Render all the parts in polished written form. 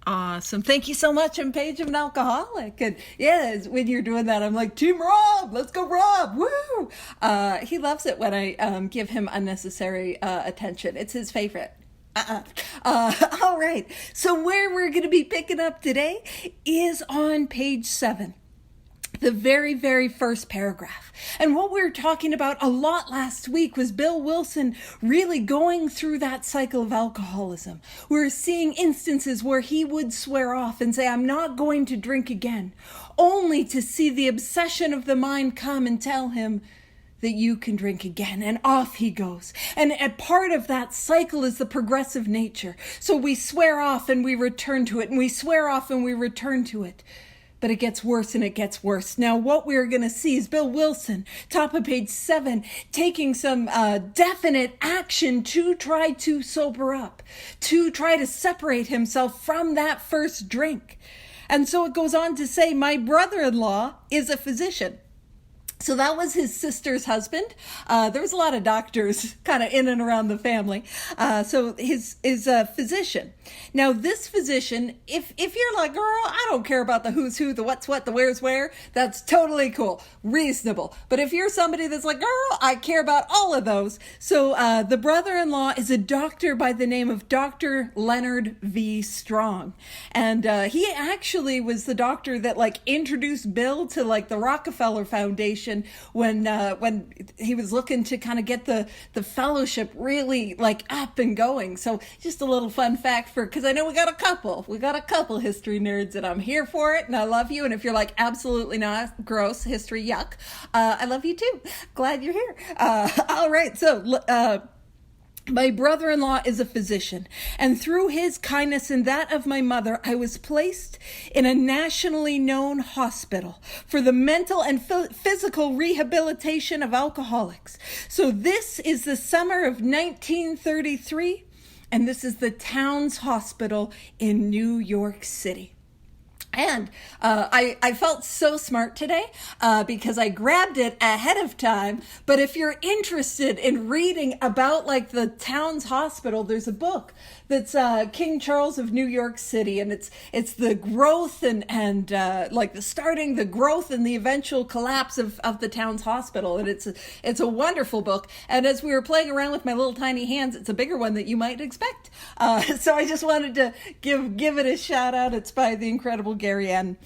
Awesome. Thank you so much. I'm Paige. I'm an alcoholic. And yeah, when you're doing that, I'm like, Team Rob, let's go Rob. Woo! He loves it when I give him unnecessary attention. It's his favorite. All right. So where we're going to be picking up today is on page 7. The very, very first paragraph. And what we were talking about a lot last week was Bill Wilson really going through that cycle of alcoholism. We were seeing instances where he would swear off and say, I'm not going to drink again, only to see the obsession of the mind come and tell him that you can drink again, and off he goes. And a part of that cycle is the progressive nature. So we swear off and we return to it, and we swear off and we return to it. But it gets worse and it gets worse. Now, what we're going to see is Bill Wilson, top of page 7, taking some definite action to try to sober up, to try to separate himself from that first drink. And so it goes on to say, my brother-in-law is a physician. So that was his sister's husband. There was a lot of doctors kind of in and around the family. So his is a physician. Now this physician, if you're like, girl, I don't care about the who's who, the what's what, the where's where, that's totally cool, reasonable. But if you're somebody that's like, girl, I care about all of those. So the brother-in-law is a doctor by the name of Dr. Leonard V. Strong. And he actually was the doctor that like introduced Bill to like the Rockefeller Foundation when he was looking to kind of get the fellowship really like up and going. So just a little fun fact because I know we got a couple history nerds, and I'm here for it, and I love you. And if you're like absolutely not, gross, history, yuck, I love you too. Glad you're here. All right, so my brother-in-law is a physician, and through his kindness and that of my mother, I was placed in a nationally known hospital for the mental and physical rehabilitation of alcoholics. So this is the summer of 1933, and this is the Towns Hospital in New York City. And I felt so smart today because I grabbed it ahead of time. But if you're interested in reading about like the Towns Hospital, there's a book that's King Charles of New York City, and it's the growth and like the growth and the eventual collapse of the Towns Hospital, and it's a wonderful book. And as we were playing around with my little tiny hands, it's a bigger one that you might expect. So I just wanted to give it a shout out. It's by the incredible Gary N.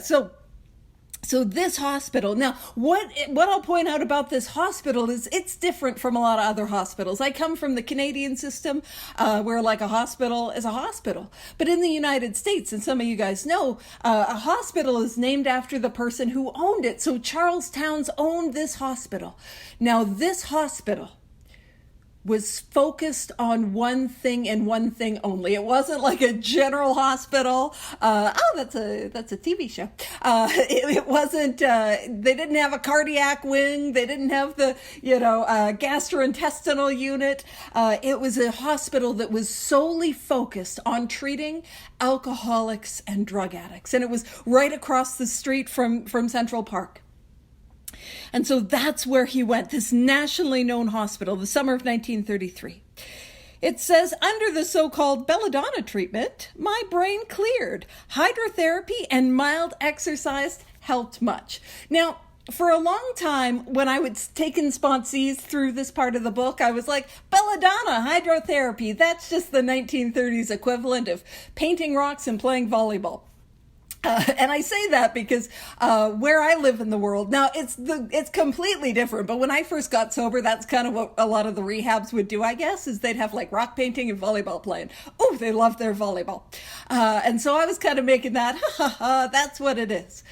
So this hospital, now what I'll point out about this hospital is it's different from a lot of other hospitals. I come from the Canadian system where like a hospital is a hospital. But in the United States, and some of you guys know, a hospital is named after the person who owned it. So Charles Towns owned this hospital. Now this hospital was focused on one thing and one thing only. It wasn't like a general hospital. That's a TV show. It wasn't, they didn't have a cardiac wing. They didn't have the, gastrointestinal unit. It was a hospital that was solely focused on treating alcoholics and drug addicts. And it was right across the street from Central Park. And so that's where he went, this nationally known hospital, the summer of 1933. It says, under the so-called belladonna treatment, my brain cleared. Hydrotherapy and mild exercise helped much. Now, for a long time, when I was taking sponsees through this part of the book, I was like, belladonna, hydrotherapy, that's just the 1930s equivalent of painting rocks and playing volleyball. And I say that because where I live in the world, now it's completely different. But when I first got sober, that's kind of what a lot of the rehabs would do, I guess, is they'd have like rock painting and volleyball playing. Oh, they love their volleyball. And so I was kind of making that, that's what it is.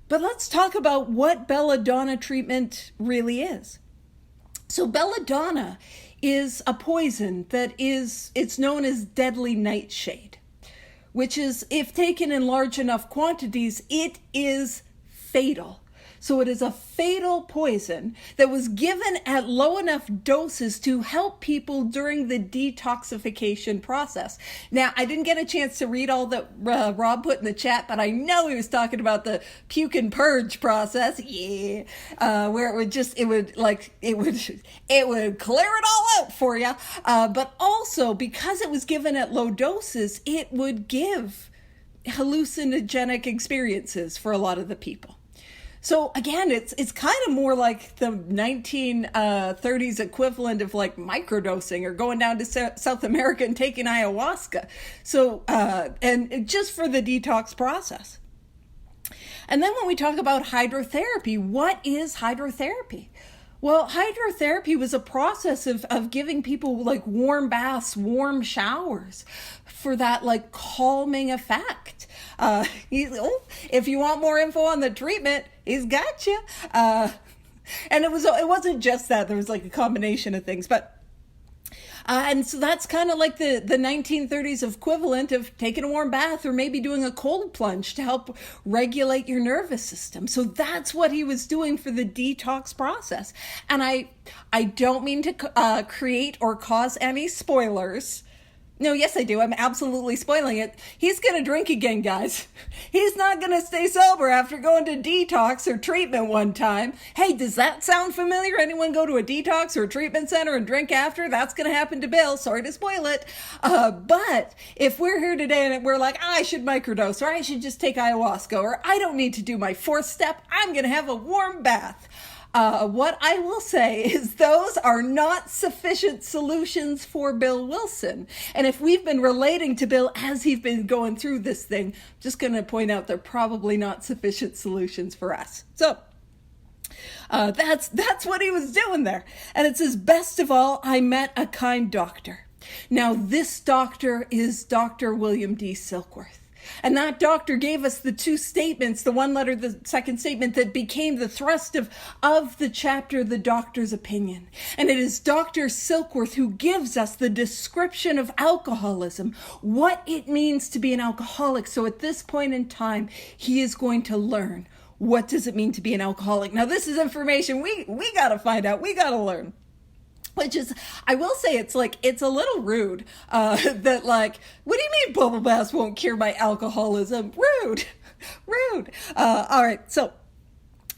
But let's talk about what belladonna treatment really is. So belladonna is a poison it's known as deadly nightshade, which is, if taken in large enough quantities, it is fatal. So it is a fatal poison that was given at low enough doses to help people during the detoxification process. Now, I didn't get a chance to read all that Rob put in the chat, but I know he was talking about the puke and purge process. Yeah. Where it would clear it all out for you. But also, because it was given at low doses, it would give hallucinogenic experiences for a lot of the people. So again, it's kind of more like the 1930s equivalent of like microdosing or going down to South America and taking ayahuasca. So, and just for the detox process. And then when we talk about hydrotherapy, what is hydrotherapy? Well, hydrotherapy was a process of giving people like warm baths, warm showers for that like calming effect. If you want more info on the treatment, he's got you. And it wasn't just that. There was like a combination of things, but and so that's kind of like the 1930s equivalent of taking a warm bath or maybe doing a cold plunge to help regulate your nervous system. So that's what he was doing for the detox process. And I don't mean to create or cause any spoilers. No, yes, I do. I'm absolutely spoiling it. He's going to drink again, guys. He's not going to stay sober after going to detox or treatment one time. Hey, does that sound familiar? Anyone go to a detox or a treatment center and drink after? That's going to happen to Bill. Sorry to spoil it. But if we're here today and we're like, I should microdose, or I should just take ayahuasca, or I don't need to do my fourth step, I'm going to have a warm bath. What I will say is those are not sufficient solutions for Bill Wilson. And if we've been relating to Bill as he's been going through this thing, just going to point out they're probably not sufficient solutions for us. So that's what he was doing there. And it says, best of all, I met a kind doctor. Now, this doctor is Dr. William D. Silkworth. And that doctor gave us the two statements, the one letter, the second statement that became the thrust of the chapter, The Doctor's Opinion. And it is Dr. Silkworth who gives us the description of alcoholism, what it means to be an alcoholic. So at this point in time, he is going to learn, what does it mean to be an alcoholic? Now, this is information we got to find out. We got to learn. Which is, I will say, it's a little rude that like, what do you mean bubble baths won't cure my alcoholism? Rude. All right, so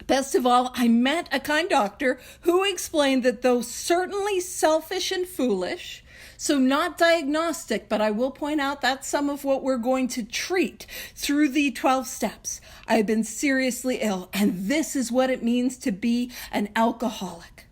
best of all, I met a kind doctor who explained that though certainly selfish and foolish, so not diagnostic, but I will point out that's some of what we're going to treat through the 12 steps. I've been seriously ill, and this is what it means to be an alcoholic.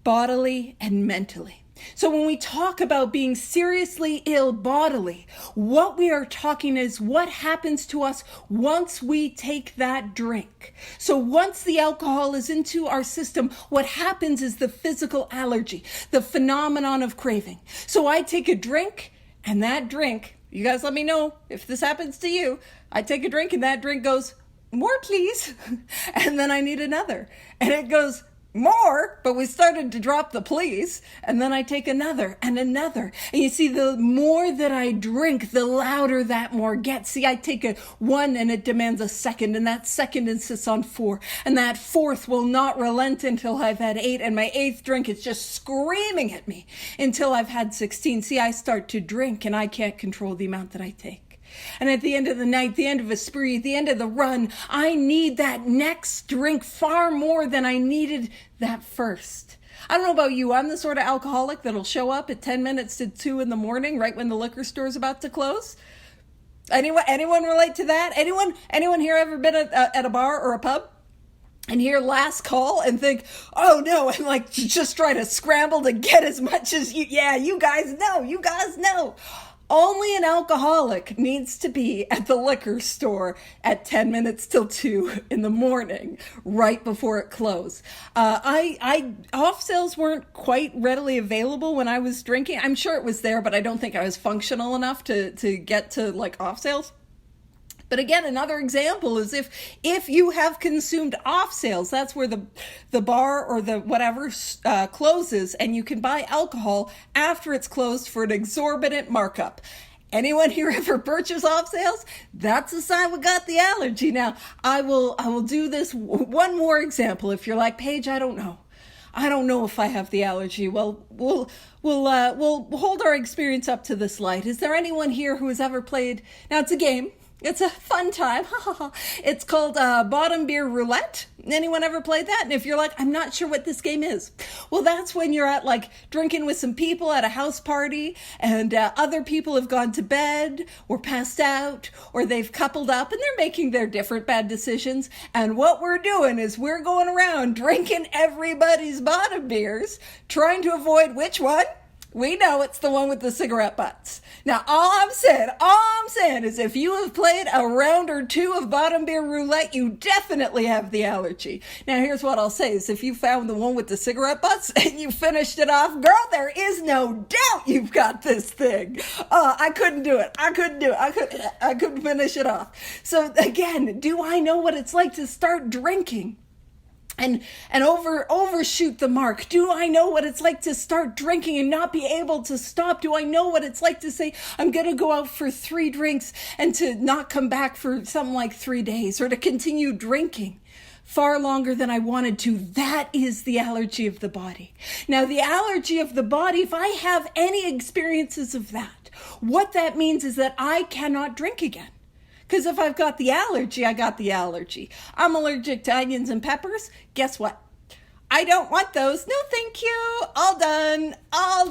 Bodily and mentally. So when we talk about being seriously ill bodily, what we are talking is what happens to us once we take that drink. So once the alcohol is into our system, what happens is the physical allergy, the phenomenon of craving. So I take a drink, and that drink, you guys let me know if this happens to you, I take a drink and that drink goes, more please, and then I need another. And it goes, more, but we started to drop the please, and then I take another and another. And you see, the more that I drink, the louder that more gets. See, I take a one and it demands a second, and that second insists on four, and that fourth will not relent until I've had 8, and my 8th drink is just screaming at me until I've had 16. See, I start to drink, and I can't control the amount that I take. And at the end of the night, the end of a spree, the end of the run, I need that next drink far more than I needed that first. I don't know about you. I'm the sort of alcoholic that'll show up at 10 minutes to 2 in the morning, right when the liquor store's about to close. Anyone relate to that? Anyone here ever been at a bar or a pub? And hear last call and think, oh no, and like just try to scramble to get as much as you guys know. Only an alcoholic needs to be at the liquor store at 10 minutes till 2 in the morning, right before it closed. Off sales weren't quite readily available when I was drinking. I'm sure it was there, but I don't think I was functional enough to get to like off sales. But again, another example is if you have consumed off sales, that's where the bar or the whatever closes, and you can buy alcohol after it's closed for an exorbitant markup. Anyone here ever purchase off sales? That's a sign we got the allergy. Now, I will do this one more example. If you're like, Paige, I don't know if I have the allergy. Well, we'll hold our experience up to this light. Is there anyone here who has ever played? Now, it's a game. It's a fun time. It's called Bottom Beer Roulette. Anyone ever played that? And if you're like, I'm not sure what this game is. Well, that's when you're at like drinking with some people at a house party and other people have gone to bed or passed out or they've coupled up and they're making their different bad decisions. And what we're doing is we're going around drinking everybody's bottom beers, trying to avoid which one? We know it's the one with the cigarette butts. Now, all I'm saying is if you have played a round or two of bottom beer roulette, you definitely have the allergy. Now, here's what I'll say is if you found the one with the cigarette butts and you finished it off, girl, there is no doubt you've got this thing. I couldn't do it. I couldn't finish it off. So again, do I know what it's like to start drinking? And overshoot the mark? Do I know what it's like to start drinking and not be able to stop? Do I know what it's like to say, I'm going to go out for 3 drinks and to not come back for something like 3 days or to continue drinking far longer than I wanted to? That is the allergy of the body. Now, the allergy of the body, if I have any experiences of that, what that means is that I cannot drink again. Because if I've got the allergy, I got the allergy. I'm allergic to onions and peppers. Guess what? I don't want those. No, thank you. All done. I'm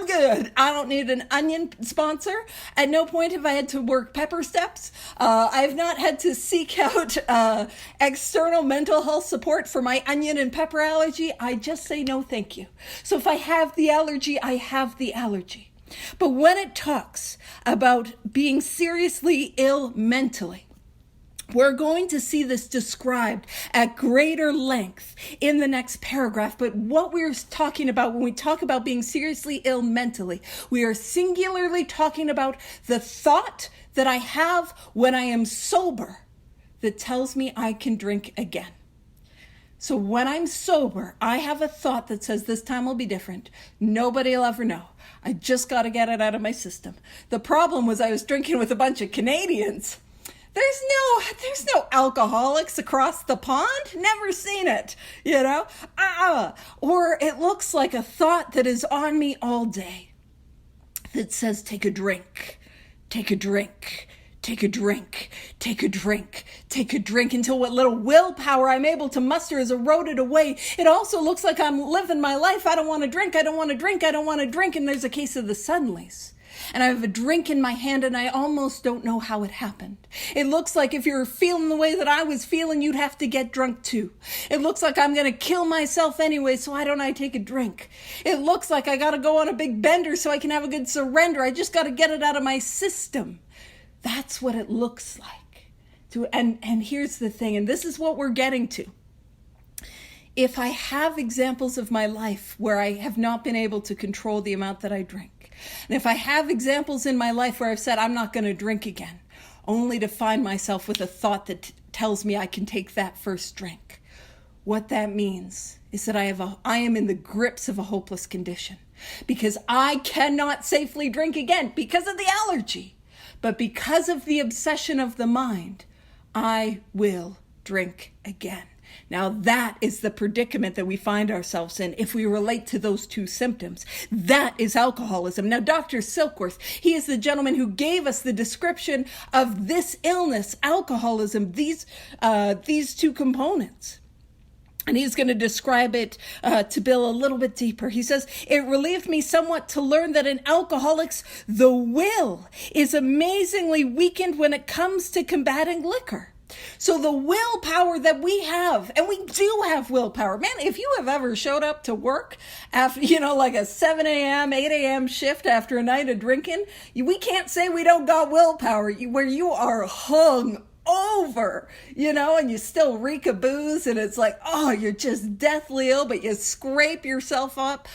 good. I don't need an onion sponsor. At no point have I had to work pepper steps. I have not had to seek out external mental health support for my onion and pepper allergy. I just say no, thank you. So if I have the allergy, I have the allergy. But when it talks about being seriously ill mentally, we're going to see this described at greater length in the next paragraph. But what we're talking about when we talk about being seriously ill mentally, we are singularly talking about the thought that I have when I am sober that tells me I can drink again. So when I'm sober, I have a thought that says this time will be different. Nobody will ever know. I just got to get it out of my system. The problem was I was drinking with a bunch of Canadians. There's no alcoholics across the pond. Never seen it, you know? Or it looks like a thought that is on me all day that says, take a drink, take a drink. Take a drink, take a drink, take a drink until what little willpower I'm able to muster is eroded away. It also looks like I'm living my life. I don't want to drink. And there's a case of the suddenlies. And I have a drink in my hand and I almost don't know how it happened. It looks like if you're feeling the way that I was feeling, you'd have to get drunk too. It looks like I'm going to kill myself anyway, so why don't I take a drink? It looks like I got to go on a big bender so I can have a good surrender. I just got to get it out of my system. That's what it looks like. And here's the thing, and this is what we're getting to. If I have examples of my life where I have not been able to control the amount that I drink, and if I have examples in my life where I've said I'm not going to drink again, only to find myself with a thought that tells me I can take that first drink, what that means is that I am in the grips of a hopeless condition because I cannot safely drink again because of the allergy. But because of the obsession of the mind, I will drink again. Now that is the predicament that we find ourselves in if we relate to those two symptoms. That is alcoholism. Now, Dr. Silkworth, he is the gentleman who gave us the description of this illness, alcoholism, these two components. And he's going to describe it to Bill a little bit deeper. He says, it relieved me somewhat to learn that in alcoholics, the will is amazingly weakened when it comes to combating liquor. So the willpower that we have, and we do have willpower. Man, if you have ever showed up to work after, like a 7 a.m., 8 a.m. shift after a night of drinking, we can't say we don't got willpower where you are hung over, and you still reek of booze and it's like, oh, you're just deathly ill, but you scrape yourself up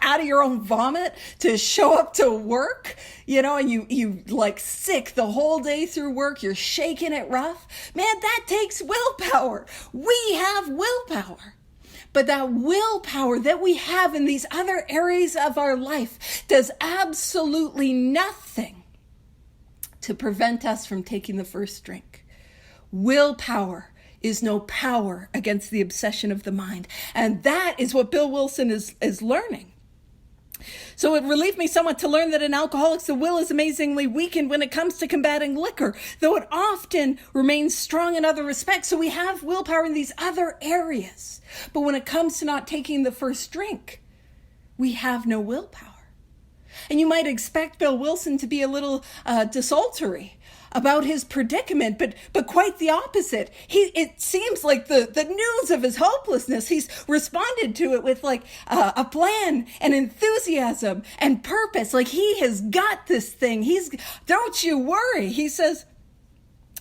out of your own vomit to show up to work, and you like sick the whole day through work, you're shaking it rough. Man, that takes willpower. We have willpower. But that willpower that we have in these other areas of our life does absolutely nothing to prevent us from taking the first drink. Willpower is no power against the obsession of the mind. And that is what Bill Wilson is learning. So it relieved me somewhat to learn that in alcoholics, the will is amazingly weakened when it comes to combating liquor, though it often remains strong in other respects. So we have willpower in these other areas. But when it comes to not taking the first drink, we have no willpower. And you might expect Bill Wilson to be a little desultory about his predicament, but quite the opposite. It seems like the news of his hopelessness, he's responded to it with like a plan and enthusiasm and purpose. Like he has got this thing. Don't you worry. He says,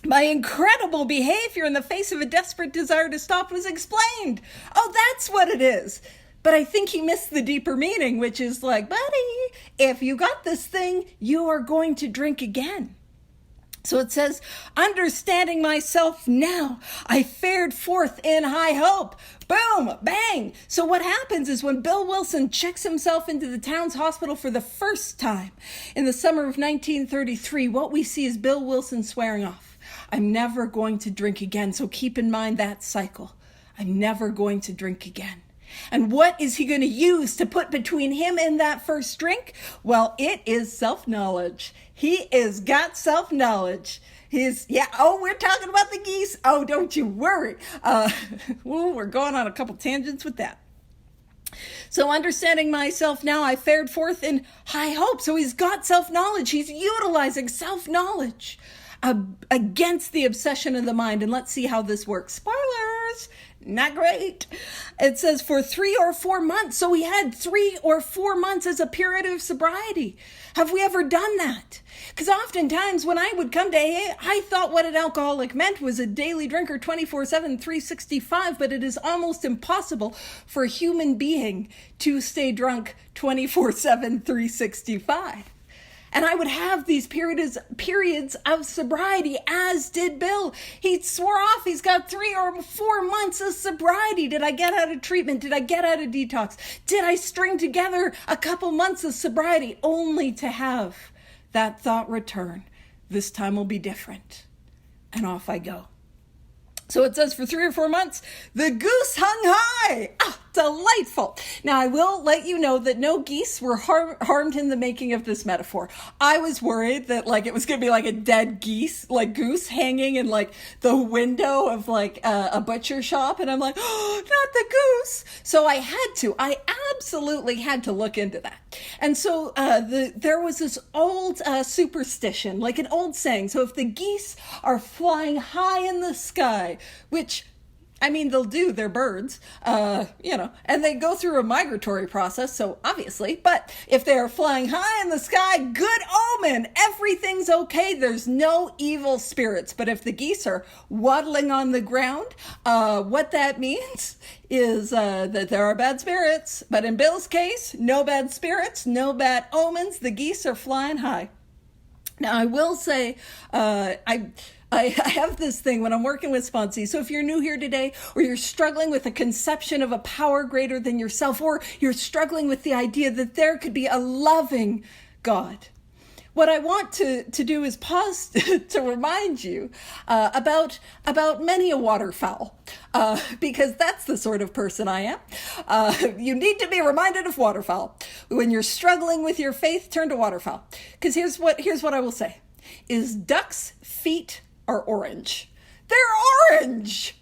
my incredible behavior in the face of a desperate desire to stop was explained. Oh, that's what it is. But I think he missed the deeper meaning, which is like, buddy, if you got this thing, you are going to drink again. So it says, understanding myself now, I fared forth in high hope. Boom, bang. So what happens is when Bill Wilson checks himself into the town's hospital for the first time in the summer of 1933, what we see is Bill Wilson swearing off. I'm never going to drink again. So keep in mind that cycle. I'm never going to drink again. And what is he going to use to put between him and that first drink? Well, it is self-knowledge. He has got self-knowledge. We're talking about the geese. Oh, don't you worry. We're going on a couple tangents with that. So understanding myself now, I fared forth in high hope. So he's got self-knowledge. He's utilizing self-knowledge against the obsession of the mind. And let's see how this works. Spoilers! Not great. It says for 3 or 4 months. So he had 3 or 4 months as a period of sobriety. Have we ever done that? Because oftentimes when I would come to AA, I thought what an alcoholic meant was a daily drinker 24/7, 365, but it is almost impossible for a human being to stay drunk 24/7, 365. And I would have these periods of sobriety, as did Bill. He swore off. He's got 3 or 4 months of sobriety. Did I get out of treatment? Did I get out of detox? Did I string together a couple months of sobriety only to have that thought return? This time will be different. And off I go. So it says for 3 or 4 months, the goose hung high. Ah, delightful. Now I will let you know that no geese were harmed in the making of this metaphor. I was worried that like it was going to be like a dead goose hanging in like the window of like a butcher shop. And I'm like, oh, not the goose. So I absolutely had to look into that. And so there was this old superstition, like an old saying. So if the geese are flying high in the sky, which, I mean, they'll do, they're birds, and they go through a migratory process, so obviously, but if they're flying high in the sky, good omen, everything's okay, there's no evil spirits. But if the geese are waddling on the ground, what that means is that there are bad spirits. But in Bill's case, no bad spirits, no bad omens, the geese are flying high. Now, I will say, I have this thing when I'm working with sponsees. So if you're new here today, or you're struggling with a conception of a power greater than yourself, or you're struggling with the idea that there could be a loving God, what I want to do is pause to remind you about many a waterfowl, because that's the sort of person I am. You need to be reminded of waterfowl. When you're struggling with your faith, turn to waterfowl. Because here's what I will say, is ducks' feet are orange. They're orange!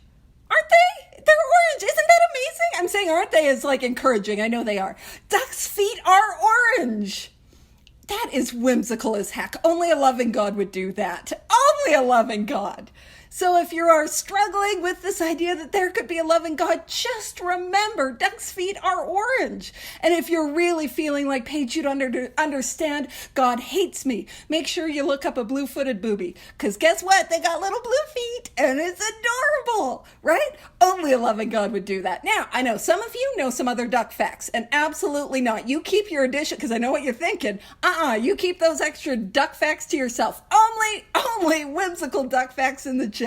Aren't they? They're orange. Isn't that amazing? I'm saying aren't they as like encouraging. I know they are. Ducks' feet are orange. That is whimsical as heck. Only a loving God would do that. Only a loving God. So if you are struggling with this idea that there could be a loving God, just remember, duck's feet are orange. And if you're really feeling like, Paige, you don't understand, God hates me, make sure you look up a blue-footed booby. Because guess what? They got little blue feet, and it's adorable, right? Only a loving God would do that. Now, I know some of you know some other duck facts, and absolutely not. You keep your addition, because I know what you're thinking. You keep those extra duck facts to yourself. Only whimsical duck facts in the chat.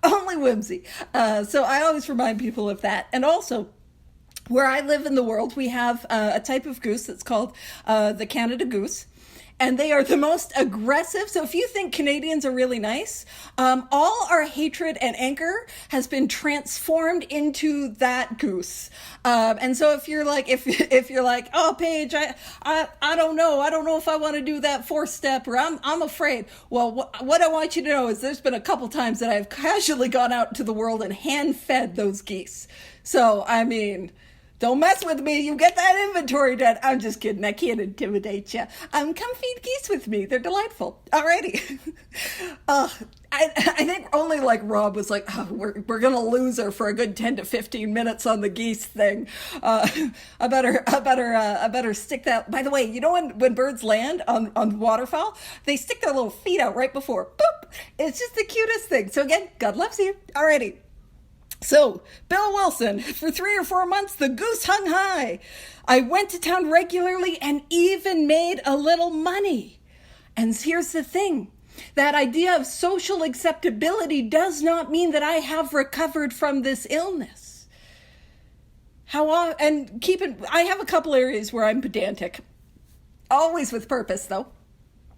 Only whimsy. So I always remind people of that. And also, Where I live in the world, we have a type of goose that's called the Canada goose. And they are the most aggressive. So if you think Canadians are really nice, all our hatred and anger has been transformed into that goose. And so if you're like, if you're like, oh, Paige, I don't know if I want to do that 4-step, or I'm afraid. Well, what I want you to know is there's been a couple times that I've casually gone out into the world and hand fed those geese. So, I mean, don't mess with me. You get that inventory done. I'm just kidding. I can't intimidate you. Come feed geese with me. They're delightful. Alrighty. I think only like Rob was like, oh, we're going to lose her for a good 10 to 15 minutes on the geese thing. I better stick that. By the way, you know when birds land on waterfowl, they stick their little feet out right before. Boop. It's just the cutest thing. So again, God loves you. Alrighty. So, Bill Wilson, for 3 or 4 months, the goose hung high. I went to town regularly and even made a little money. And here's the thing. That idea of social acceptability does not mean that I have recovered from this illness. I have a couple areas where I'm pedantic. Always with purpose, though.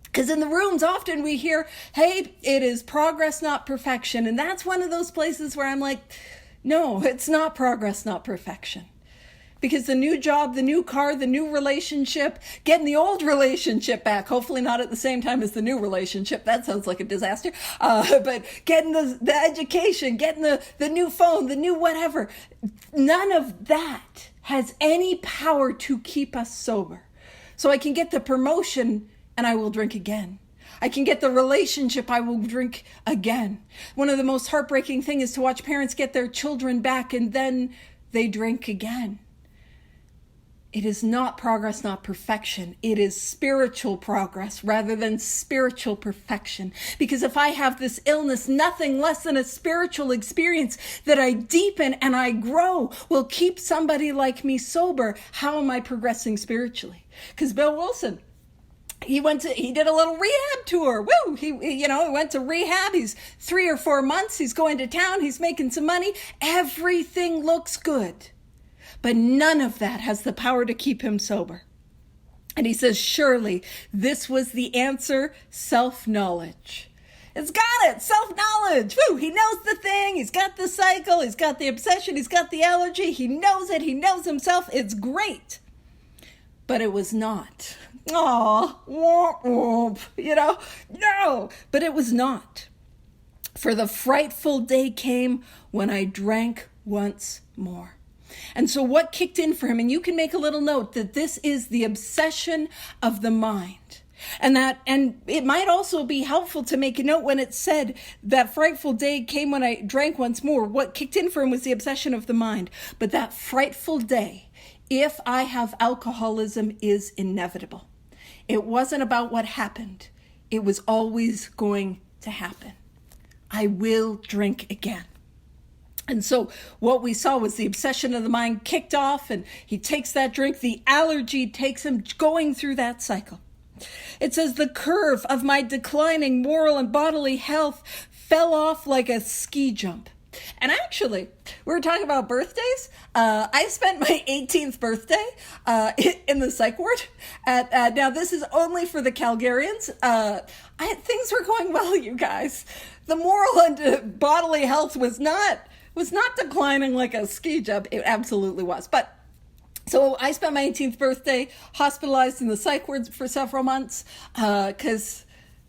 Because in the rooms, often we hear, hey, it is progress, not perfection. And that's one of those places where I'm like, no, it's not progress, not perfection. Because the new job, the new car, the new relationship, getting the old relationship back, hopefully not at the same time as the new relationship. That sounds like a disaster. But getting the education, getting the new phone, the new whatever, none of that has any power to keep us sober. So I can get the promotion and I will drink again. I can get the relationship, I will drink again. One of the most heartbreaking things is to watch parents get their children back and then they drink again. It is not progress, not perfection. It is spiritual progress rather than spiritual perfection. Because if I have this illness, nothing less than a spiritual experience that I deepen and I grow will keep somebody like me sober. How am I progressing spiritually? Because Bill Wilson, he did a little rehab tour. Woo! He went to rehab. He's 3 or 4 months. He's going to town. He's making some money. Everything looks good. But none of that has the power to keep him sober. And he says, surely this was the answer, self-knowledge. It's got it, self-knowledge. Woo! He knows the thing. He's got the cycle. He's got the obsession. He's got the allergy. He knows it. He knows himself. It's great. But it was not. Aw, womp womp, no, but it was not. For the frightful day came when I drank once more. And so what kicked in for him, and you can make a little note that this is the obsession of the mind. And it might also be helpful to make a note when it said that frightful day came when I drank once more. What kicked in for him was the obsession of the mind. But that frightful day, if I have alcoholism, is inevitable. It wasn't about what happened. It was always going to happen. I will drink again. And so what we saw was the obsession of the mind kicked off, and he takes that drink. The allergy takes him going through that cycle. It says the curve of my declining moral and bodily health fell off like a ski jump. And actually, we were talking about birthdays. I spent my 18th birthday in the psych ward. Now, this is only for the Calgarians. Things were going well, you guys. The moral and bodily health was not declining like a ski jump. It absolutely was. But so I spent my 18th birthday hospitalized in the psych ward for several months because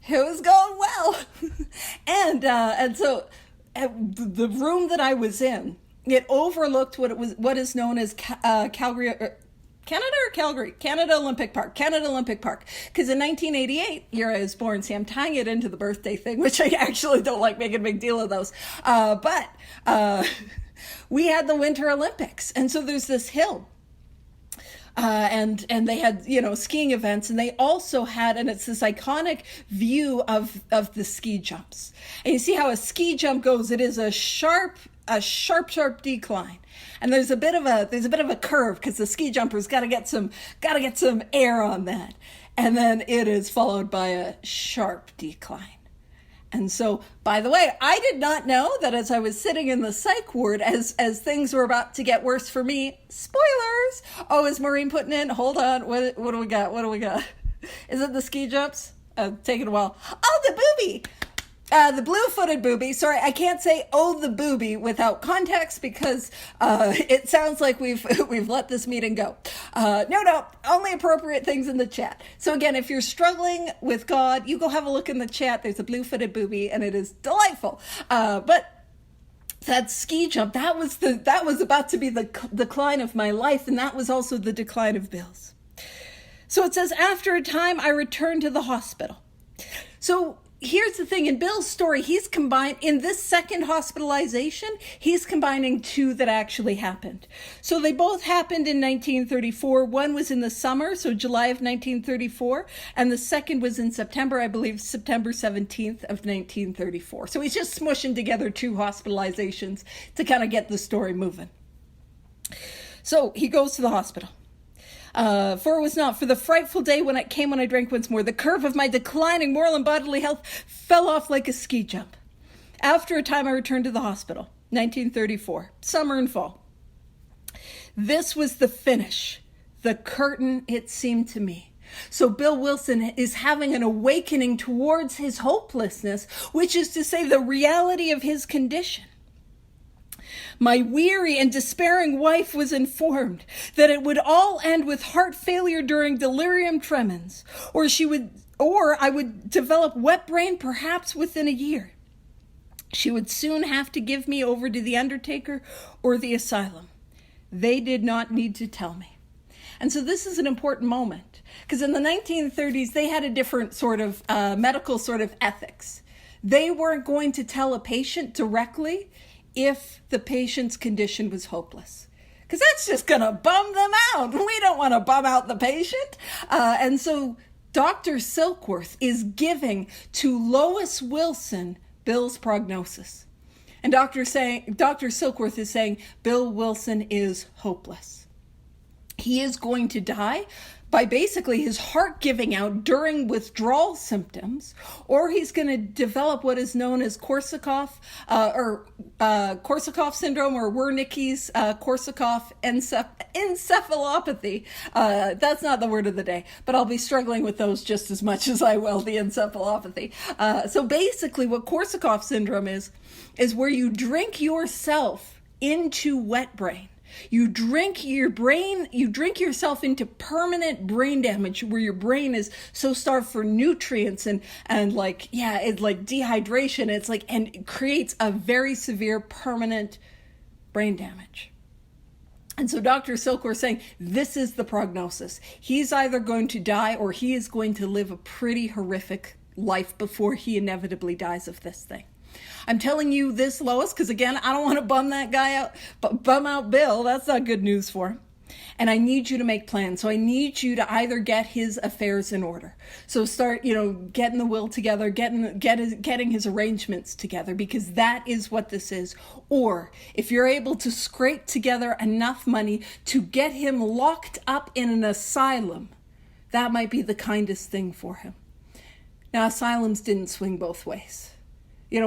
it was going well. And so the room that I was in, it overlooked what is known as Calgary, Canada Olympic Park. Because in 1988, year I was born, see, I'm tying it into the birthday thing, which I actually don't like making a big deal of those. But we had the Winter Olympics, and so there's this hill. And they had, skiing events, and they also had, and it's this iconic view of the ski jumps. And you see how a ski jump goes. It is a sharp decline. And there's a bit of a curve because the ski jumper's got to get some air on that. And then it is followed by a sharp decline. And so, by the way, I did not know that as I was sitting in the psych ward, as things were about to get worse for me, spoilers! Oh, is Maureen putting in? Hold on, what do we got? What do we got? Is it the ski jumps? Taking a while. Oh, the booby! The blue-footed booby. Sorry, I can't say "oh the booby" without context because it sounds like we've let this meeting go. No, only appropriate things in the chat. So again, if you're struggling with God, you go have a look in the chat. There's a blue-footed booby, and it is delightful. But that ski jump, that was about to be the decline of my life, and that was also the decline of Bill's. So it says, after a time, I returned to the hospital. So here's the thing, in Bill's story, he's combined, in this second hospitalization, he's combining two that actually happened. So they both happened in 1934. One was in the summer, so July of 1934, and the second was in September, I believe, September 17th of 1934. So he's just smushing together two hospitalizations to kind of get the story moving. So he goes to the hospital. For it was not for the frightful day when it came when I drank once more. The curve of my declining moral and bodily health fell off like a ski jump. After a time, I returned to the hospital. 1934, summer and fall. This was the finish, the curtain, it seemed to me. So Bill Wilson is having an awakening towards his hopelessness, which is to say the reality of his condition. My weary and despairing wife was informed that it would all end with heart failure during delirium tremens, or I would develop wet brain perhaps within a year. She would soon have to give me over to the undertaker or the asylum. They did not need to tell me. And so this is an important moment, because in the 1930s, they had a different sort of medical sort of ethics. They weren't going to tell a patient directly if the patient's condition was hopeless, because that's just going to bum them out. We don't want to bum out the patient. And so Dr. Silkworth is giving to Lois Wilson Bill's prognosis. And Dr. Silkworth is saying Bill Wilson is hopeless. He is going to die by basically his heart giving out during withdrawal symptoms, or he's going to develop what is known as Korsakoff syndrome, or Wernicke's Korsakoff encephalopathy. That's not the word of the day, but I'll be struggling with those just as much as I will the encephalopathy. So basically what Korsakoff syndrome is where you drink yourself into wet brain. You drink yourself into permanent brain damage, where your brain is so starved for nutrients and it's like dehydration. It's like, and it creates a very severe permanent brain damage. And so Dr. Silkworth is saying this is the prognosis. He's either going to die or he is going to live a pretty horrific life before he inevitably dies of this thing. I'm telling you this, Lois, because again, I don't want to bum that guy out, but bum out Bill. That's not good news for him. And I need you to make plans. So I need you to either get his affairs in order. So start, getting the will together, getting his arrangements together, because that is what this is. Or if you're able to scrape together enough money to get him locked up in an asylum, that might be the kindest thing for him. Now, asylums didn't swing both ways.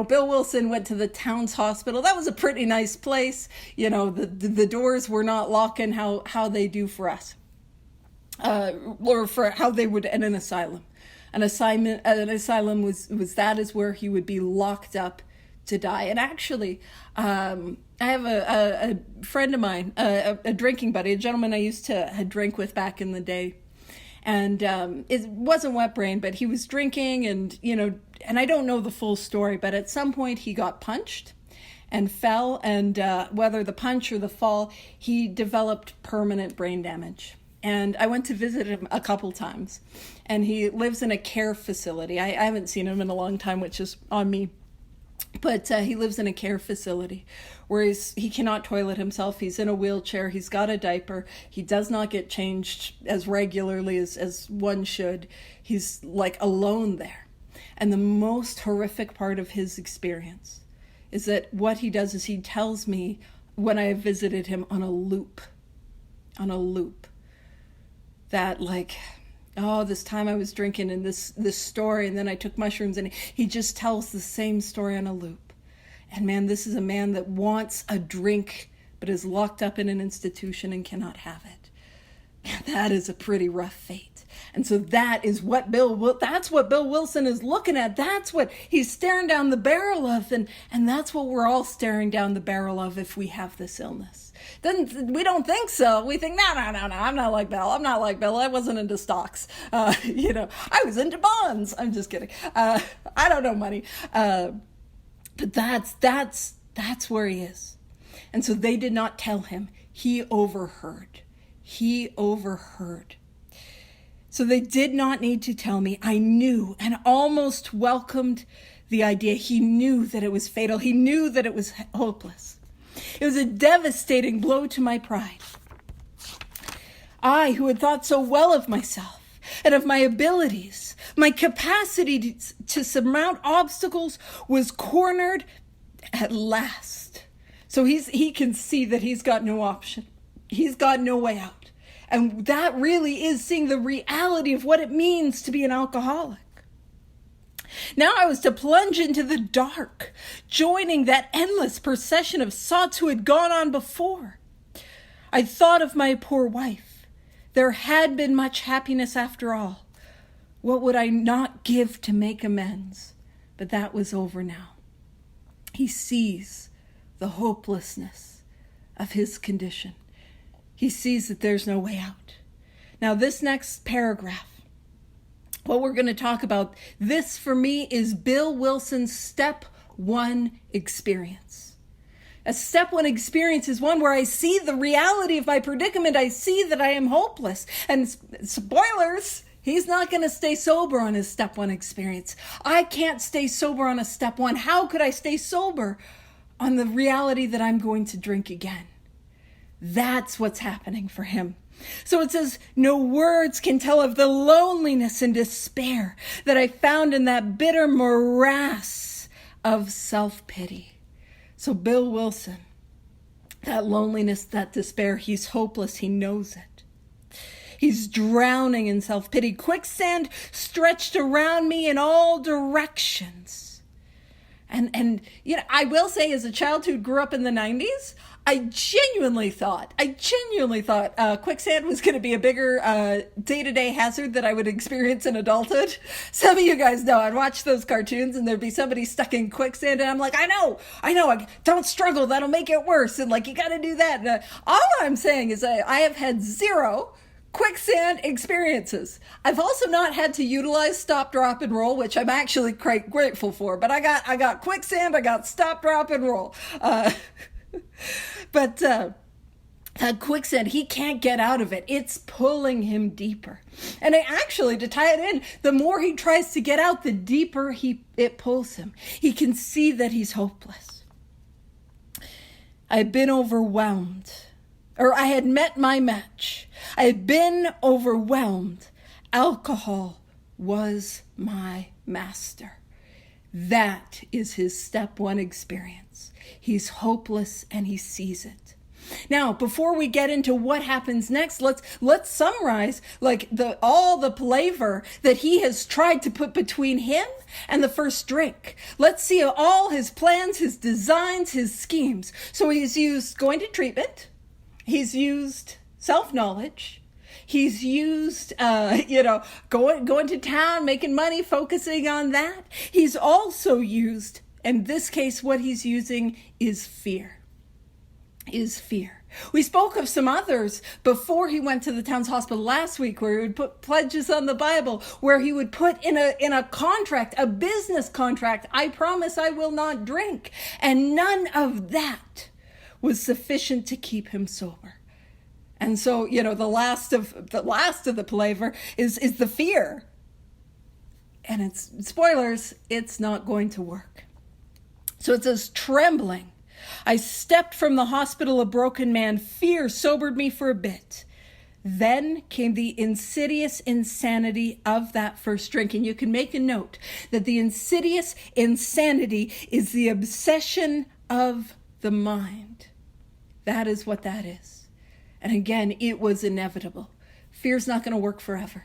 Bill Wilson went to the town's hospital. That was a pretty nice place. The doors were not locking how they do for us, or for how they would at an asylum. An asylum was that is where he would be locked up to die. And actually, I have a friend of mine, a drinking buddy, a gentleman I used to drink with back in the day. And it wasn't wet brain, but he was drinking and I don't know the full story, but at some point he got punched and fell. And whether the punch or the fall, he developed permanent brain damage. And I went to visit him a couple times. And he lives in a care facility. I haven't seen him in a long time, which is on me. But he lives in a care facility where he cannot toilet himself. He's in a wheelchair. He's got a diaper. He does not get changed as regularly as one should. He's like alone there. And the most horrific part of his experience is that what he does is he tells me when I have visited him on a loop, that Oh, this time I was drinking and this story, and then I took mushrooms, and he just tells the same story on a loop. And man, this is a man that wants a drink, but is locked up in an institution and cannot have it. Man, that is a pretty rough fate. And so that is what that's what Bill Wilson is looking at. That's what he's staring down the barrel of. And that's what we're all staring down the barrel of if we have this illness. Then we don't think so. We think, no, I'm not like Bill. I'm not like Bill. I wasn't into stocks. I was into bonds. I'm just kidding. I don't know money. But that's where he is. And so they did not tell him. He overheard. So they did not need to tell me. I knew and almost welcomed the idea. He knew that it was fatal. He knew that it was hopeless. It was a devastating blow to my pride. I, who had thought so well of myself and of my abilities, my capacity to surmount obstacles, was cornered at last. So he can see that he's got no option. He's got no way out. And that really is seeing the reality of what it means to be an alcoholic. Now I was to plunge into the dark, joining that endless procession of sots who had gone on before. I thought of my poor wife. There had been much happiness after all. What would I not give to make amends? But that was over now. He sees the hopelessness of his condition. He sees that there's no way out. Now, this next paragraph, what we're going to talk about, this for me is Bill Wilson's step one experience. A step one experience is one where I see the reality of my predicament. I see that I am hopeless. And spoilers, he's not going to stay sober on his step one experience. I can't stay sober on a step one. How could I stay sober on the reality that I'm going to drink again? That's what's happening for him. So it says, no words can tell of the loneliness and despair that I found in that bitter morass of self-pity. So Bill Wilson, that loneliness, that despair, he's hopeless. He knows it. He's drowning in self-pity. Quicksand stretched around me in all directions. And I will say, as a child who grew up in the 90s, I genuinely thought quicksand was going to be a bigger day-to-day hazard that I would experience in adulthood. Some of you guys know I'd watch those cartoons and there'd be somebody stuck in quicksand, and I'm like, I know, don't struggle, that'll make it worse, and you got to do that. And, all I'm saying is I have had zero quicksand experiences. I've also not had to utilize stop, drop, and roll, which I'm actually quite grateful for. But I got quicksand, I got stop, drop, and roll. But that quicksand, he can't get out of it. It's pulling him deeper. And to tie it in, the more he tries to get out, the deeper it pulls him. He can see that he's hopeless. I had been overwhelmed. I had met my match. I had been overwhelmed. Alcohol was my master. That is his step one experience. He's hopeless and he sees it. Now, before we get into what happens next, let's summarize all the palaver that he has tried to put between him and the first drink. Let's see all his plans, his designs, his schemes. So he's used going to treatment. He's used self-knowledge. He's used, going to town, making money, focusing on that. He's also used, in this case, what he's using is fear. We spoke of some others before he went to the town's hospital last week, where he would put pledges on the Bible, where he would put in a contract, a business contract, I promise I will not drink. And none of that was sufficient to keep him sober. And so, the last of the palaver is the fear. And it's spoilers, it's not going to work. So it says, trembling, I stepped from the hospital a broken man. Fear sobered me for a bit. Then came the insidious insanity of that first drink. And you can make a note that the insidious insanity is the obsession of the mind. That is what that is. And again, it was inevitable. Fear's not going to work forever.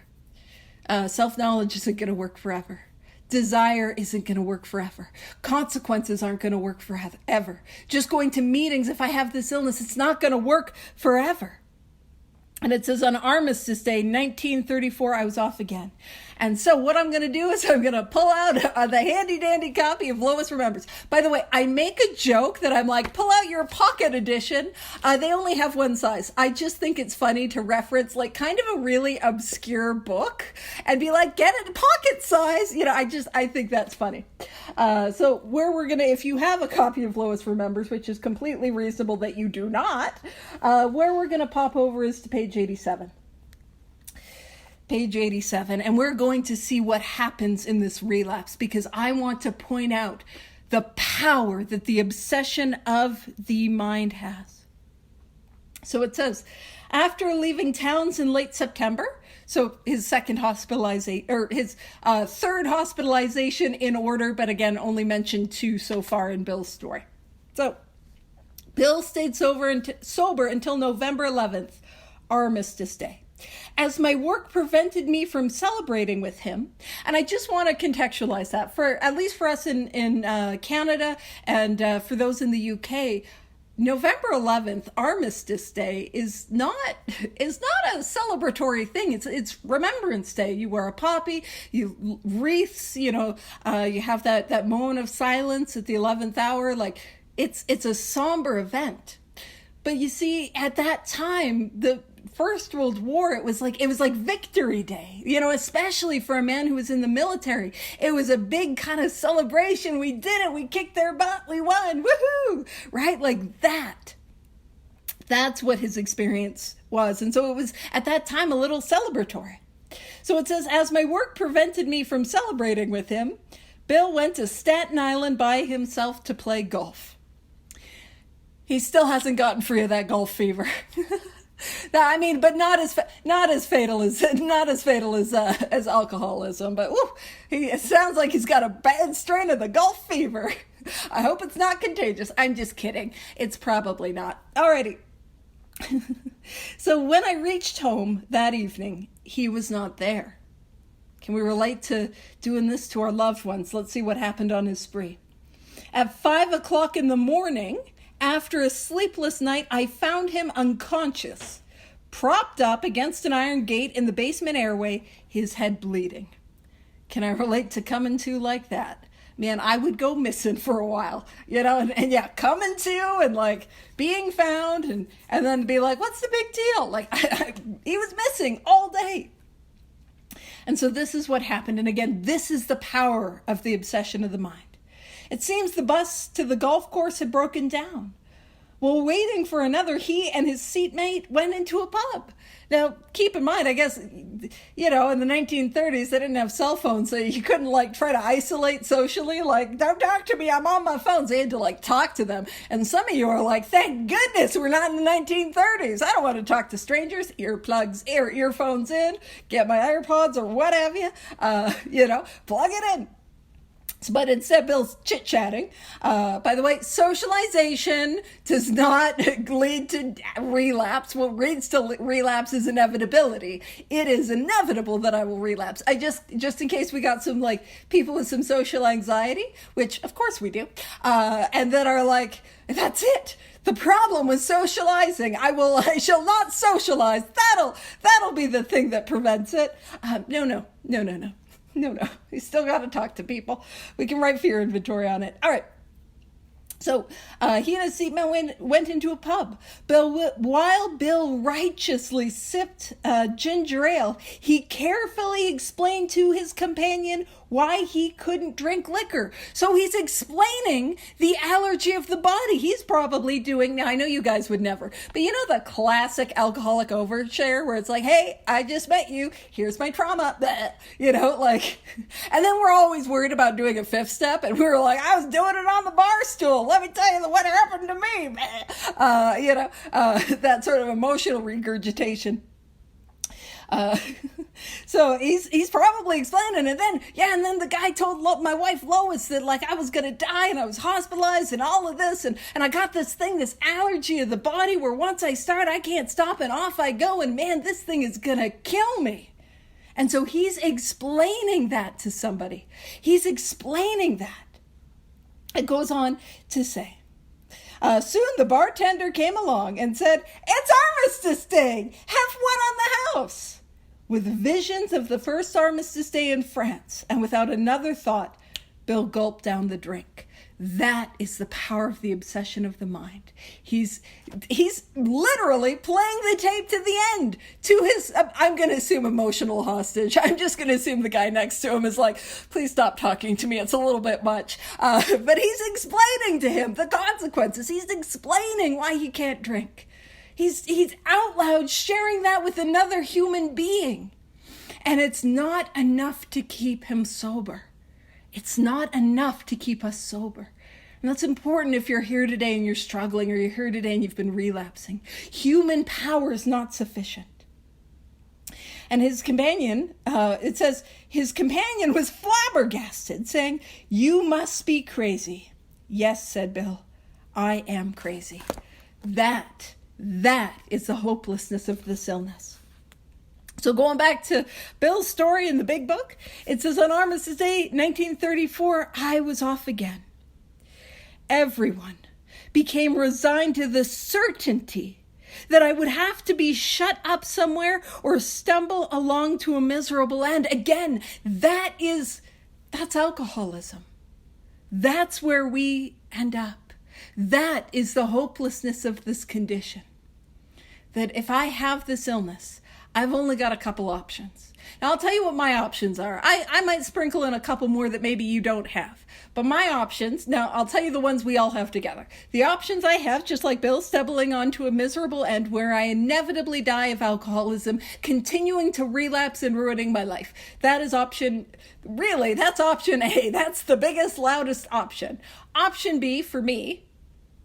Self-knowledge isn't going to work forever. Desire isn't going to work forever. Consequences aren't going to work forever. Just going to meetings, if I have this illness, it's not going to work forever. And it says on Armistice Day, 1934, I was off again. And so what I'm going to do is I'm going to pull out the handy-dandy copy of Lois Remembers. By the way, I make a joke that I'm like, pull out your pocket edition. They only have one size. I just think it's funny to reference like kind of a really obscure book and be like, get it pocket size. You know, I think that's funny. So where we're going to, if you have a copy of Lois Remembers, which is completely reasonable that you do not, where we're going to pop over is to page 87. Page 87, and we're going to see what happens in this relapse, because I want to point out the power that the obsession of the mind has. So it says, after leaving Towns in late September, so his second hospitalization, or his third hospitalization in order, but again, only mentioned 2 so far in Bill's story. So Bill stayed sober until November 11th, Armistice Day. As my work prevented me from celebrating with him, and I just want to contextualize that, for at least for us in Canada and for those in the UK, November 11th, Armistice Day, is not a celebratory thing. It's Remembrance Day. You wear a poppy, you wreaths, you have that moment of silence at the 11th hour. Like it's a somber event. But you see, at that time, the First World War, it was like Victory Day, especially for a man who was in the military. It was a big kind of celebration. We did it. We kicked their butt. We won. Woohoo! Right? Like that. That's what his experience was. And so it was at that time a little celebratory. So it says, as my work prevented me from celebrating with him, Bill went to Staten Island by himself to play golf. He still hasn't gotten free of that golf fever. But not as fatal as alcoholism. But it sounds like he's got a bad strain of the golf fever. I hope it's not contagious. I'm just kidding. It's probably not. Alrighty. So when I reached home that evening, he was not there. Can we relate to doing this to our loved ones? Let's see what happened on his spree. At 5 o'clock in the morning, after a sleepless night, I found him unconscious, propped up against an iron gate in the basement airway, his head bleeding. Can I relate to coming to like that? Man, I would go missing for a while, and yeah, coming to and like being found and then be like, what's the big deal? Like he was missing all day. And so this is what happened. And again, this is the power of the obsession of the mind. It seems the bus to the golf course had broken down. While waiting for another, he and his seatmate went into a pub. Now, keep in mind, I guess, in the 1930s, they didn't have cell phones, so you couldn't, try to isolate socially. Don't talk to me, I'm on my phone. So you had to, talk to them. And some of you are like, thank goodness we're not in the 1930s. I don't want to talk to strangers. Earphones in, get my AirPods or what have you, plug it in. But instead, Bill's chit-chatting. By the way, socialization does not lead to relapse. What leads to relapse is inevitability. It is inevitable that I will relapse. Just in case we got some, people with some social anxiety, which, of course, we do, and that are like, that's it. The problem with socializing. I shall not socialize. That'll be the thing that prevents it. No. No, you still got to talk to people. We can write fear inventory on it. All right. So he and his seatmate went into a pub. While Bill righteously sipped ginger ale, he carefully explained to his companion why he couldn't drink liquor. So he's explaining the allergy of the body. He's probably doing, now I know you guys would never, but the classic alcoholic overshare where it's like, hey, I just met you. Here's my trauma. And then we're always worried about doing a fifth step. And we were like, I was doing it on the bar stool. Let me tell you what happened to me. That sort of emotional regurgitation. So he's probably explaining, and then the guy told my wife Lois that I was gonna die and I was hospitalized and all of this and I got this allergy of the body where once I start I can't stop and off I go, and man, this thing is gonna kill me. And so he's explaining that to somebody. He's explaining that. It goes on to say, soon the bartender came along and said, "It's Armistice Day! Have one on the house!" With visions of the first Armistice Day in France, and without another thought, Bill gulped down the drink. That is the power of the obsession of the mind. He's literally playing the tape to the end, to his, I'm going to assume, emotional hostage. I'm just going to assume the guy next to him is like, please stop talking to me. It's a little bit much. But he's explaining to him the consequences. He's explaining why he can't drink. He's out loud sharing that with another human being. And it's not enough to keep him sober. It's not enough to keep us sober. And that's important if you're here today and you're struggling, or you're here today and you've been relapsing. Human power is not sufficient. And his companion, it says, his companion was flabbergasted, saying, "You must be crazy." "Yes," said Bill, "I am crazy." That is the hopelessness of this illness. So going back to Bill's story in the big book, it says, on Armistice Day, 1934, I was off again. Everyone became resigned to the certainty that I would have to be shut up somewhere or stumble along to a miserable end. Again, that's alcoholism. That's where we end up. That is the hopelessness of this condition. That if I have this illness, I've only got a couple options. Now, I'll tell you what my options are. I might sprinkle in a couple more that maybe you don't have. But my options, now I'll tell you the ones we all have together. The options I have, just like Bill, stumbling onto a miserable end where I inevitably die of alcoholism, continuing to relapse and ruining my life. That's option A. That's the biggest, loudest option. Option B for me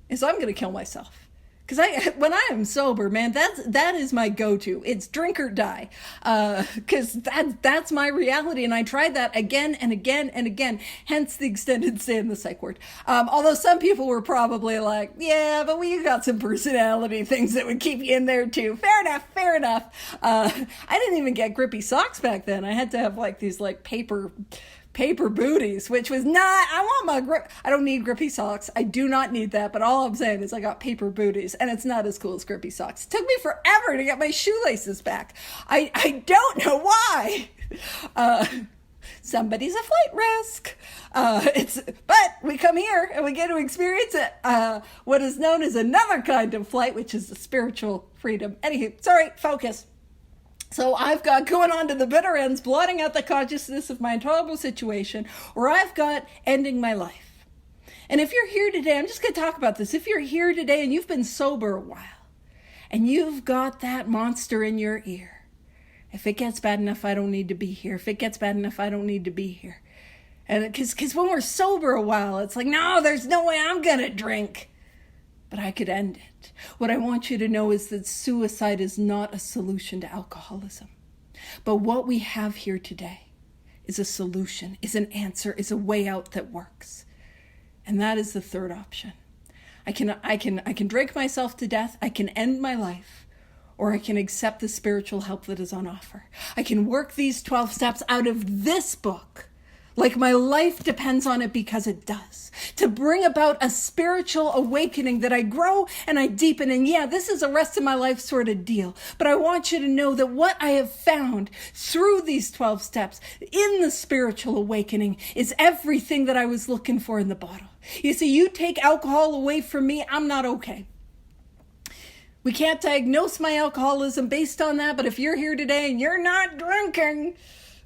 is I'm going to kill myself. Because when I am sober, man, that is my go-to. It's drink or die. Because that's my reality. And I tried that again and again and again. Hence the extended stay in the psych ward. Although some people were probably like, yeah, but you got some personality things that would keep you in there too. Fair enough. I didn't even get grippy socks back then. I had to have like these like paper booties, which was not, I don't need grippy socks. I do not need that. But all I'm saying is I got paper booties, and it's not as cool as grippy socks. It took me forever to get my shoelaces back. I don't know why. Somebody's a flight risk. But we come here and we get to experience it. What is known as another kind of flight, which is the spiritual freedom. Anywho, sorry, focus. So I've got going on to the bitter ends, blotting out the consciousness of my intolerable situation, or I've got ending my life. And if you're here today, I'm just going to talk about this. If you're here today and you've been sober a while, and you've got that monster in your ear, if it gets bad enough, I don't need to be here. If it gets bad enough, I don't need to be here. And because when we're sober a while, it's like, no, there's no way I'm going to drink. But I could end it. What I want you to know is that suicide is not a solution to alcoholism. But what we have here today is a solution, is an answer, is a way out that works. And that is the third option. I can drink myself to death, I can end my life, or I can accept the spiritual help that is on offer. I can work these 12 steps out of this book like my life depends on it, because it does. To bring about a spiritual awakening that I grow and I deepen. And yeah, this is a rest of my life sort of deal. But I want you to know that what I have found through these 12 steps in the spiritual awakening is everything that I was looking for in the bottle. You see, you take alcohol away from me, I'm not okay. We can't diagnose my alcoholism based on that, but if you're here today and you're not drinking,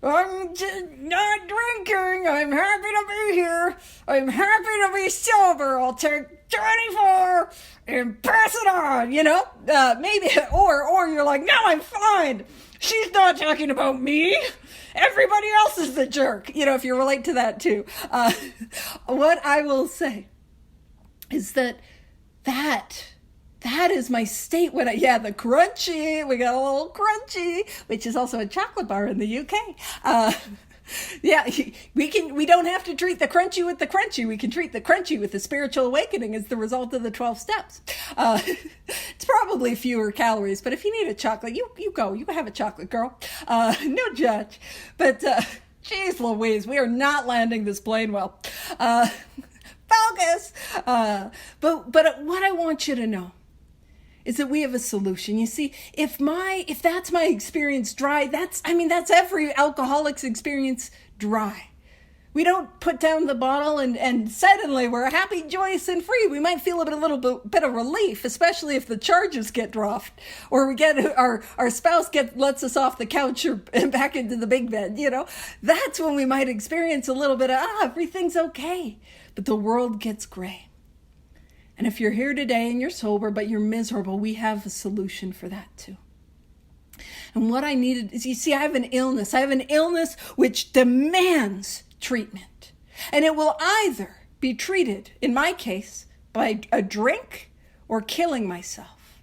I'm just not drinking. I'm happy to be here. I'm happy to be sober. I'll take 24 and pass it on, maybe, or you're like, no, I'm fine. She's not talking about me. Everybody else is the jerk. If you relate to that too. What I will say is that is my state when the crunchy, we got a little crunchy, which is also a chocolate bar in the UK. Yeah, we don't have to treat the crunchy with the crunchy. We can treat the crunchy with the spiritual awakening as the result of the 12 steps. It's probably fewer calories, but if you need a chocolate, you go. You have a chocolate, girl. No judge. But, geez Louise, we are not landing this plane well. Focus. But what I want you to know is that we have a solution. You see, if that's my experience dry, that's every alcoholic's experience dry. We don't put down the bottle and suddenly we're happy, joyous, and free. We might feel a little bit of relief, especially if the charges get dropped or we get our spouse lets us off the couch or back into the big bed, That's when we might experience a little bit of, everything's okay. But the world gets gray. And if you're here today and you're sober, but you're miserable, we have a solution for that too. And what I needed is, you see, I have an illness. I have an illness which demands treatment. And it will either be treated, in my case, by a drink or killing myself,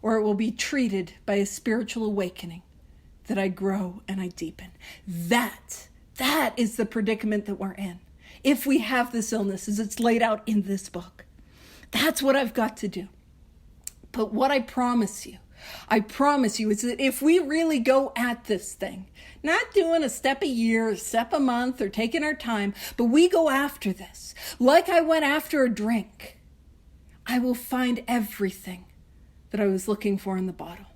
or it will be treated by a spiritual awakening that I grow and I deepen. That is the predicament that we're in. If we have this illness, as it's laid out in this book. That's what I've got to do. But what I promise you is that if we really go at this thing, not doing a step a year, a step a month, or taking our time, but we go after this, like I went after a drink, I will find everything that I was looking for in the bottle.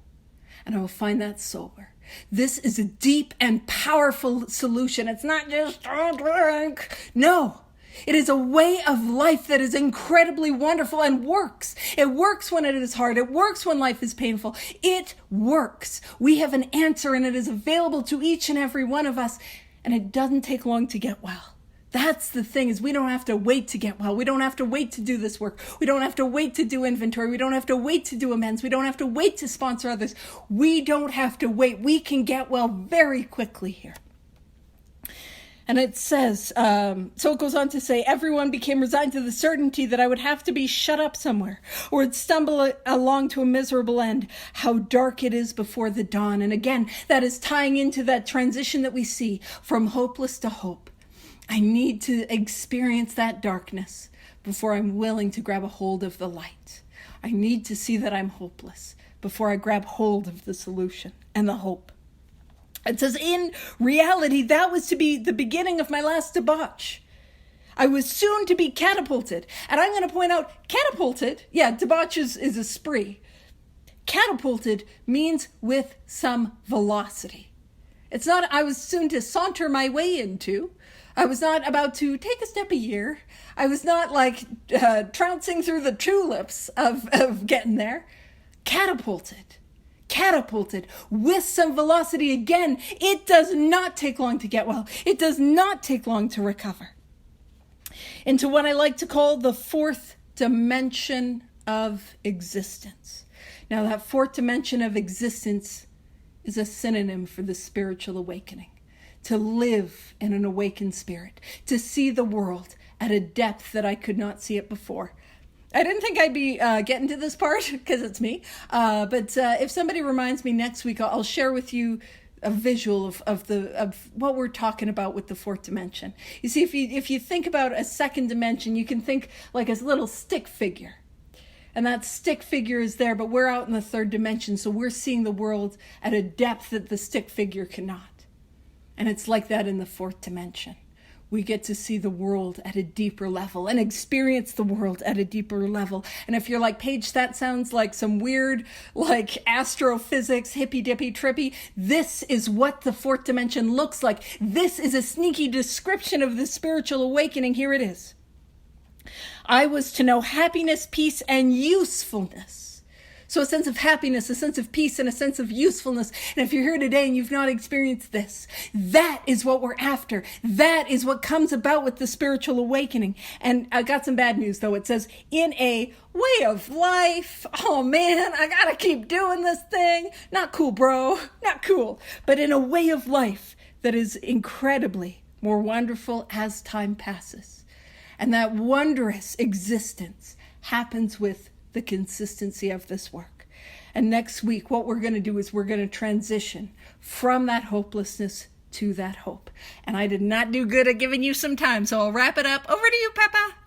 And I will find that sober. This is a deep and powerful solution. It's not just a drink. No. It is a way of life that is incredibly wonderful and works. It works when it is hard. It works when life is painful. It works. We have an answer and it is available to each and every one of us. And it doesn't take long to get well. That's the thing, is we don't have to wait to get well. We don't have to wait to do this work. We don't have to wait to do inventory. We don't have to wait to do amends. We don't have to wait to sponsor others. We don't have to wait. We can get well very quickly here. And it says, so it goes on to say, everyone became resigned to the certainty that I would have to be shut up somewhere or would stumble along to a miserable end. How dark it is before the dawn. And again, that is tying into that transition that we see from hopeless to hope. I need to experience that darkness before I'm willing to grab a hold of the light. I need to see that I'm hopeless before I grab hold of the solution and the hope. It says, in reality, that was to be the beginning of my last debauch. I was soon to be catapulted. And I'm going to point out, catapulted, debauch is a spree. Catapulted means with some velocity. It's not, I was soon to saunter my way into. I was not about to take a step a year. I was not like trouncing through the tulips of getting there. Catapulted with some velocity. Again, it does not take long to get well. It does not take long to recover. Into what I like to call the fourth dimension of existence. Now, that fourth dimension of existence is a synonym for the spiritual awakening. To live in an awakened spirit. To see the world at a depth that I could not see it before. I didn't think I'd be getting to this part because it's me. But if somebody reminds me next week, I'll share with you a visual of what we're talking about with the fourth dimension. You see, if you think about a second dimension, you can think like a little stick figure. And that stick figure is there, but we're out in the third dimension, so we're seeing the world at a depth that the stick figure cannot. And it's like that in the fourth dimension. We get to see the world at a deeper level and experience the world at a deeper level. And if you're like, Paige, that sounds like some weird, like astrophysics, hippy-dippy, trippy. This is what the fourth dimension looks like. This is a sneaky description of the spiritual awakening. Here it is. I was to know happiness, peace, and usefulness. So a sense of happiness, a sense of peace, and a sense of usefulness. And if you're here today and you've not experienced this, that is what we're after. That is what comes about with the spiritual awakening. And I got some bad news, though. It says, in a way of life. Oh, man, I gotta keep doing this thing. Not cool, bro. Not cool. But in a way of life that is incredibly more wonderful as time passes. And that wondrous existence happens with the consistency of this work. And next week, what we're going to do is we're going to transition from that hopelessness to that hope. And I did not do good at giving you some time, so I'll wrap it up. Over to you, Peppa.